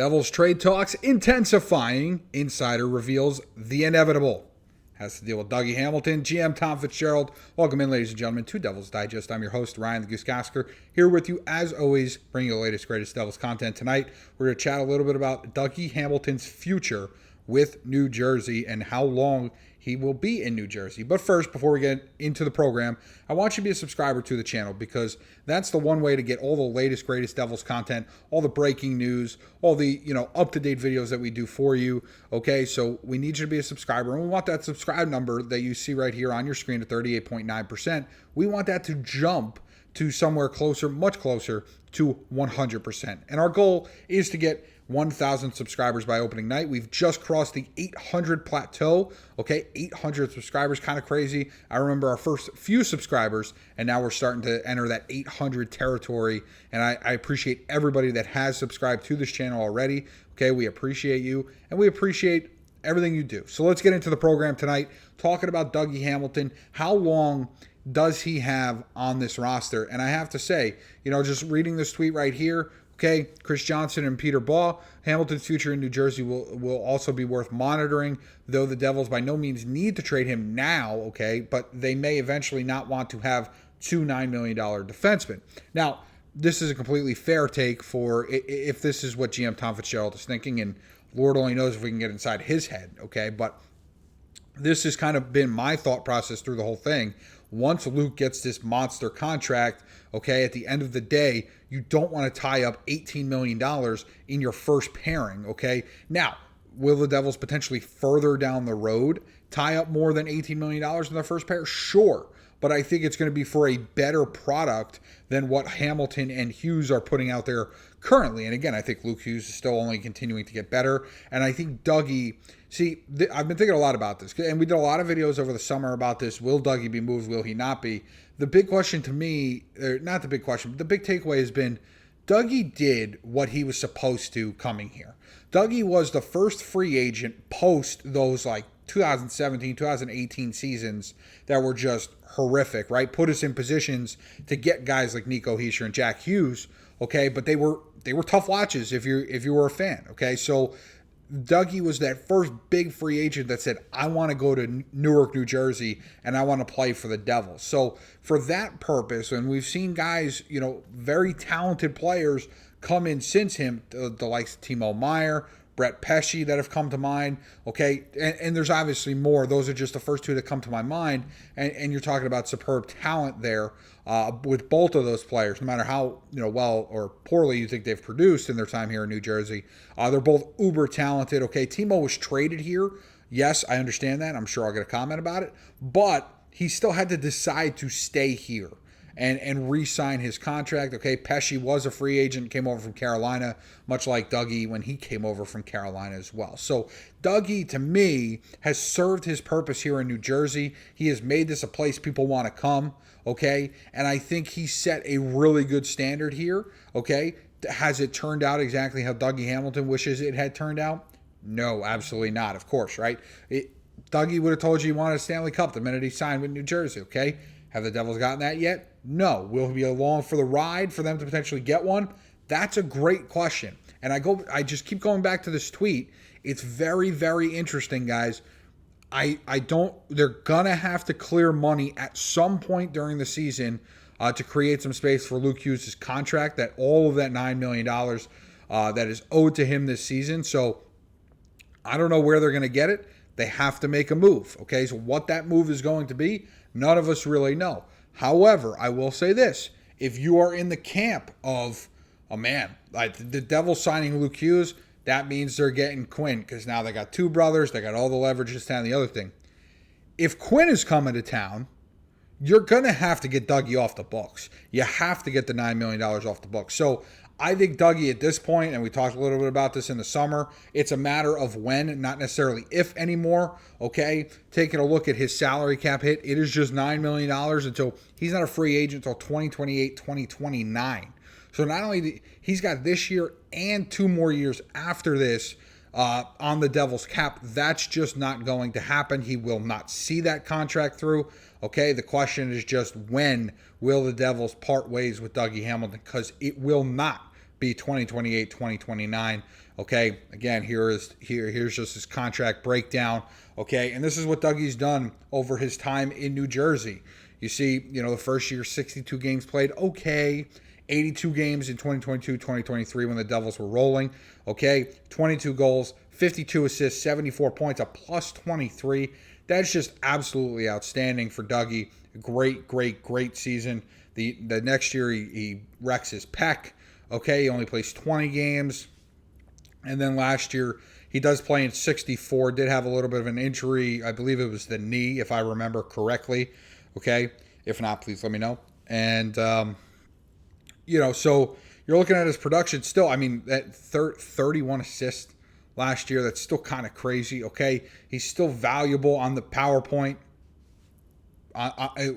Devils trade talks intensifying. Insider reveals the inevitable. Has to deal with Dougie Hamilton, GM Tom Fitzgerald. Welcome in, ladies and gentlemen, to Devils Digest. I'm your host, Ryan the Gosiker, here with you, as always, bringing you the latest, greatest Devils content. Tonight, we're going to chat a little bit about Dougie Hamilton's future with New Jersey and how long he will be in New Jersey. But first, before we get into the program, I want you to be a subscriber to the channel because that's the one way to get all the latest, greatest Devils content, all the breaking news, all the, up-to-date videos that we do for you. Okay, so we need you to be a subscriber, and we want that subscribe number that you see right here on your screen at 38.9%. We want that to jump to somewhere closer, much closer to 100%. And our goal is to get 1,000 subscribers by opening night. We've just crossed the 800 plateau. Okay, 800 subscribers, kind of crazy. I remember our first few subscribers, and now we're starting to enter that 800 territory. And I appreciate everybody that has subscribed to this channel already. Okay, we appreciate you, and we appreciate everything you do. So let's get into the program tonight, talking about Dougie Hamilton. How long does he have on this roster? And I have to say, just reading this tweet right here, okay, Chris Johnson and Peter Baugh, Hamilton's future in New Jersey will also be worth monitoring, though the Devils by no means need to trade him now, okay, but they may eventually not want to have two $9 million defensemen. Now, this is a completely fair take for if this is what GM Tom Fitzgerald is thinking, and Lord only knows if we can get inside his head, okay, but this has kind of been my thought process through the whole thing. Once Luke gets this monster contract, okay, at the end of the day, you don't want to tie up $18 million in your first pairing, okay? Now, will the Devils potentially further down the road tie up more than $18 million in their first pair? Sure, but I think it's going to be for a better product than what Hamilton and Hughes are putting out there currently. And again, I think Luke Hughes is still only continuing to get better, and I think Dougie... See, I've been thinking a lot about this, and we did a lot of videos over the summer about this. Will Dougie be moved? Will he not be? The big question to me, or not the big question, but the big takeaway has been Dougie did what he was supposed to coming here. Dougie was the first free agent post those 2017, 2018 seasons that were just horrific, right? Put us in positions to get guys like Nico, Hischier, and Jack Hughes, okay? But they were tough watches if you were a fan, okay? So Dougie was that first big free agent that said, I want to go to Newark, New Jersey, and I want to play for the Devils. So for that purpose, and we've seen guys, very talented players come in since him, the likes of Timo, Meier, Brett, Pesce that have come to mind, okay? And there's obviously more. Those are just the first two that come to my mind. And you're talking about superb talent there with both of those players, no matter how well or poorly you think they've produced in their time here in New Jersey. They're both uber talented, okay? Timo was traded here. Yes, I understand that. I'm sure I'll get a comment about it. But he still had to decide to stay here and re-sign his contract. Okay, Pesce was a free agent, came over from Carolina, much like Dougie when he came over from Carolina as well. So Dougie, to me, has served his purpose here in New Jersey. He has made this a place people want to come, okay? And I think he set a really good standard here, okay? Has it turned out exactly how Dougie Hamilton wishes it had turned out? No, absolutely not, of course, right? Dougie would have told you he wanted a Stanley Cup the minute he signed with New Jersey, okay? Have the Devils gotten that yet? No. Will he be along for the ride for them to potentially get one? That's a great question. And I just keep going back to this tweet. It's very, very interesting, guys. They're going to have to clear money at some point during the season to create some space for Luke Hughes' contract, that all of that $9 million that is owed to him this season. So I don't know where they're going to get it. They have to make a move, okay? So what that move is going to be, none of us really know. However, I will say this. If you are in the camp of, the Devils signing Luke Hughes, that means they're getting Quinn, because now they got two brothers, they got all the leverage this town. The other thing, if Quinn is coming to town, you're going to have to get Dougie off the books. You have to get the $9 million off the books. So I think Dougie at this point, and we talked a little bit about this in the summer, it's a matter of when, not necessarily if anymore, okay? Taking a look at his salary cap hit, it is just $9 million until he's not a free agent until 2028, 2029. So not only he's got this year and 2 more years after this on the Devils cap, that's just not going to happen. He will not see that contract through. Okay, the question is just when will the Devils part ways with Dougie Hamilton, because it will not be 2028, 2029. Okay, again, here's just his contract breakdown. Okay, and this is what Dougie's done over his time in New Jersey. You see, the first year, 62 games played. Okay, 82 games in 2022, 2023 when the Devils were rolling. Okay, 22 goals, 52 assists, 74 points, a plus 23. That's just absolutely outstanding for Dougie. Great season. The next year, he wrecks his pec. Okay, he only plays 20 games. And then last year, he does play in 64. Did have a little bit of an injury. I believe it was the knee, if I remember correctly. Okay, if not, please let me know. And, so you're looking at his production still. I mean, that 31 assists last year, that's still kind of crazy. Okay, he's still valuable on the power point.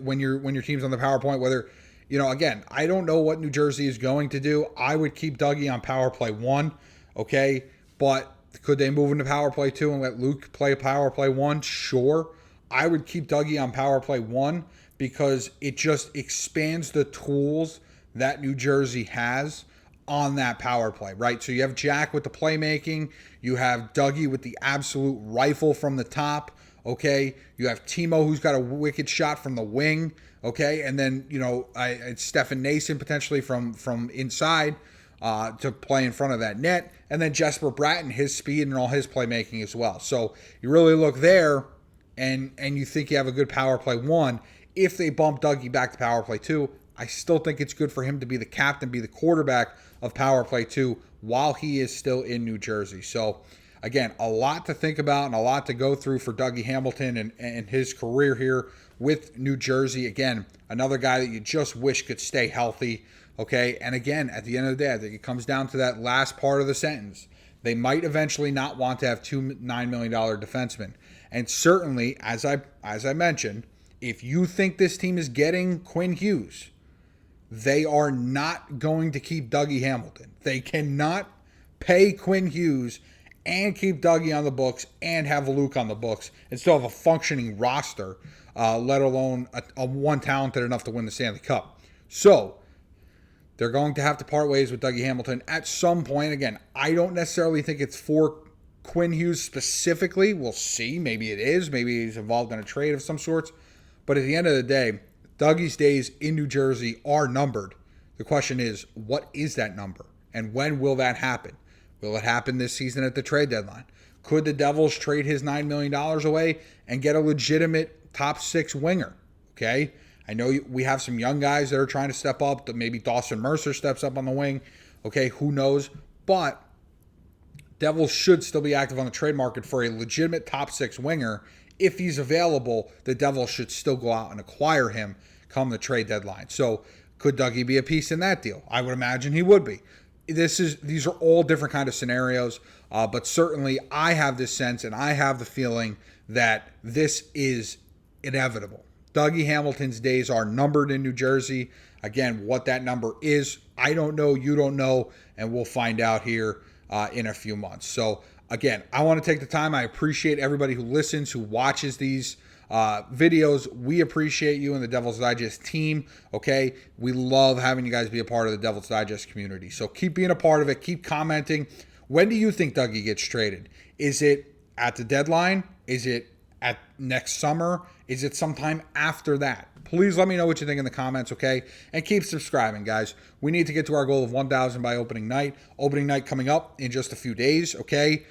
When your team's on the power point, whether, again, I don't know what New Jersey is going to do. I would keep Dougie on power play 1, okay? But could they move into power play 2 and let Luke play power play 1? Sure. I would keep Dougie on power play 1 because it just expands the tools that New Jersey has on that power play, right? So you have Jack with the playmaking. You have Dougie with the absolute rifle from the top. Okay, you have Timo, who's got a wicked shot from the wing. Okay, and then it's Stefan Nason potentially from inside to play in front of that net, and then Jesper Bratt and his speed and all his playmaking as well. So you really look there, and you think you have a good power play 1. If they bump Dougie back to power play 2, I still think it's good for him to be the captain, be the quarterback of power play 2 while he is still in New Jersey. So again, a lot to think about and a lot to go through for Dougie Hamilton and his career here with New Jersey. Again, another guy that you just wish could stay healthy, okay? And again, at the end of the day, I think it comes down to that last part of the sentence. They might eventually not want to have two $9 million defensemen. And certainly, as I mentioned, if you think this team is getting Quinn Hughes, they are not going to keep Dougie Hamilton. They cannot pay Quinn Hughes and keep Dougie on the books and have Luke on the books and still have a functioning roster, let alone a one talented enough to win the Stanley Cup. So they're going to have to part ways with Dougie Hamilton at some point. Again, I don't necessarily think it's for Quinn Hughes specifically. We'll see. Maybe it is. Maybe he's involved in a trade of some sorts. But at the end of the day, Dougie's days in New Jersey are numbered. The question is, what is that number? And when will that happen? Will it happen this season at the trade deadline? Could the Devils trade his $9 million away and get a legitimate top 6 winger? Okay? I know we have some young guys that are trying to step up. Maybe Dawson Mercer steps up on the wing. Okay, who knows? But Devils should still be active on the trade market for a legitimate top 6 winger. If he's available, the Devils should still go out and acquire him come the trade deadline. So could Dougie be a piece in that deal? I would imagine he would be. These are all different kind of scenarios, but certainly I have this sense and I have the feeling that this is inevitable. Dougie Hamilton's days are numbered in New Jersey. Again, what that number is, I don't know, you don't know, and we'll find out here in a few months. So again, I want to take the time. I appreciate everybody who listens, who watches these videos. We appreciate you and the Devil's Digest team, okay? We love having you guys be a part of the Devil's Digest community. So keep being a part of it. Keep commenting. When do you think Dougie gets traded? Is it at the deadline? Is it at next summer? Is it sometime after that? Please let me know what you think in the comments, okay? And keep subscribing, guys. We need to get to our goal of 1,000 by opening night. Opening night coming up in just a few days, okay?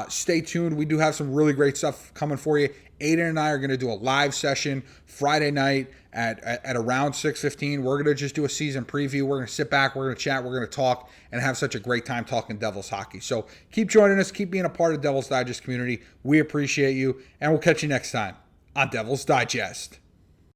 Stay tuned. We do have some really great stuff coming for you. Aiden and I are going to do a live session Friday night at around 6:15. We're going to just do a season preview. We're going to sit back. We're going to chat. We're going to talk and have such a great time talking Devils hockey. So keep joining us. Keep being a part of the Devil's Digest community. We appreciate you, and we'll catch you next time on Devil's Digest.